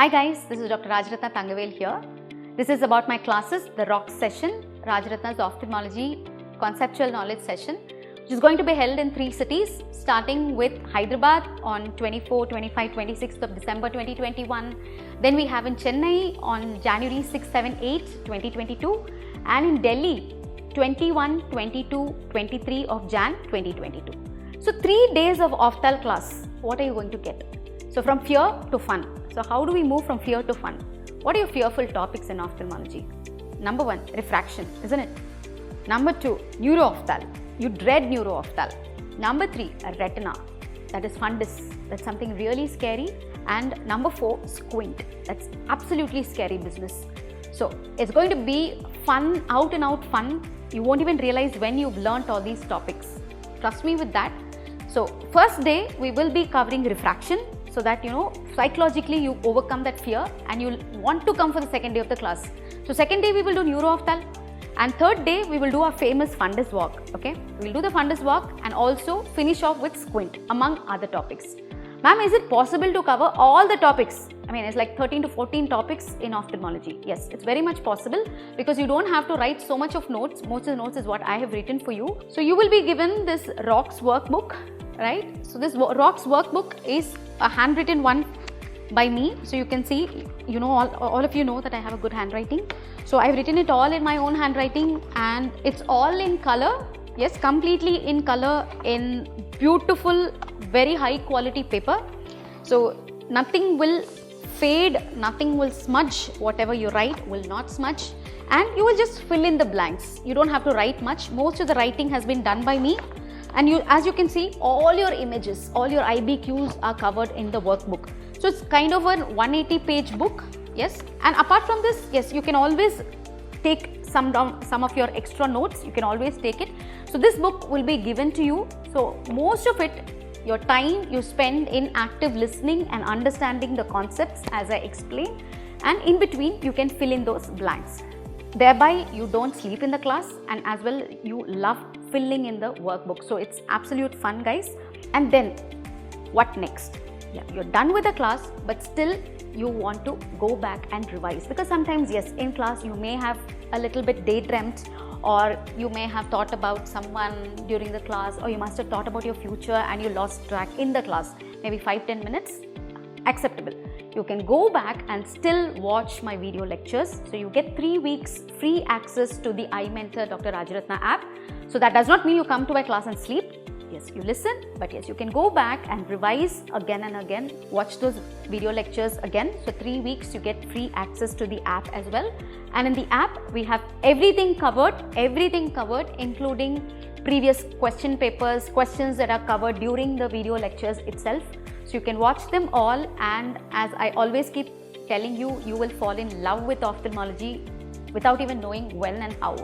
Hi guys, this is Dr. Rajaratna Thangavel here. This is about my classes, the ROCKS session, Rajaratna's Ophthalmology Conceptual Knowledge session, which is going to be held in 3 cities, starting with Hyderabad on 24, 25, 26th of December 2021. Then we have in Chennai on January 6, 7, 8, 2022, and in Delhi 21, 22, 23 of Jan 2022. So 3 days of Ophthal class. What are you going to get? So from fear to fun. So how do we move from fear to fun? What are your fearful topics in ophthalmology? Number 1, refraction, isn't it? Number 2, neuro-ophthal. You dread neuro-ophthal. Number 3, retina. That is fundus. That's something really scary. And number 4, squint. That's absolutely scary business. So it's going to be fun, out and out fun. You won't even realize when you've learnt all these topics. Trust me with that. So first day we will be covering refraction, so that psychologically you overcome that fear and you'll want to come for the second day of the class. So second day we will do neuro-ophthal, and third day we will do our famous fundus walk. Okay, we'll do the fundus walk and also finish off with squint, among other topics. Ma'am, is it possible to cover all the topics? I mean, it's like 13 to 14 topics in ophthalmology. Yes, it's very much possible, because you don't have to write so much of notes. Most of the notes is what I have written for you. So you will be given this ROCKS workbook, right? So this ROCKS workbook is a handwritten one by me. So you can see, all of you know that I have a good handwriting. So I've written it all in my own handwriting, and it's all in color. Yes, completely in color, in beautiful, very high quality paper. So nothing will fade, nothing will smudge. Whatever you write will not smudge, and you will just fill in the blanks. You don't have to write much. Most of the writing has been done by me, and as you can see, all your images, all your IBQs are covered in the workbook. So it's kind of a 180-page book. Yes, and apart from this, yes, you can always take some of your extra notes. You can always take it. So this book will be given to you. So most of it, your time you spend in active listening and understanding the concepts as I explain, and in between you can fill in those blanks. Thereby you don't sleep in the class, and as well you love filling in the workbook. So it's absolute fun, guys. And then what next? Yeah, you're done with the class, but still you want to go back and revise, because sometimes, yes, in class you may have a little bit daydreamt, or you may have thought about someone during the class, or you must have thought about your future and you lost track in the class, maybe 5-10 minutes. Acceptable. You can go back and still watch my video lectures. So you get 3 weeks free access to the iMentor Dr. Rajaratna app. So that does not mean you come to my class and sleep. Yes, you listen, but yes, you can go back and revise again and again, watch those video lectures again. So 3 weeks you get free access to the app as well. And in the app, we have everything covered, including previous question papers, questions that are covered during the video lectures itself. So you can watch them all, and as I always keep telling you, you will fall in love with ophthalmology without even knowing when and how.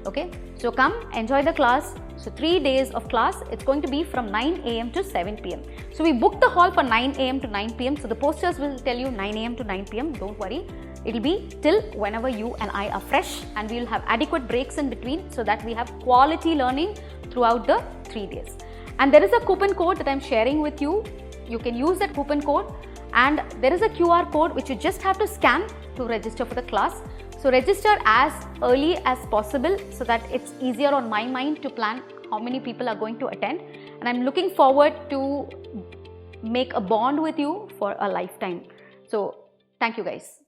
Okay, so come enjoy the class. So 3 days of class, it's going to be from 9 AM to 7 PM. So we booked the hall for 9 AM to 9 PM. So the posters will tell you 9 AM to 9 PM. Don't worry. It'll be till whenever you and I are fresh, and we'll have adequate breaks in between, so that we have quality learning throughout the 3 days. And there is a coupon code that I'm sharing with you. You can use that coupon code, and there is a QR code which you just have to scan to register for the class. So register as early as possible, so that it's easier on my mind to plan how many people are going to attend. And I'm looking forward to make a bond with you for a lifetime. So thank you, guys.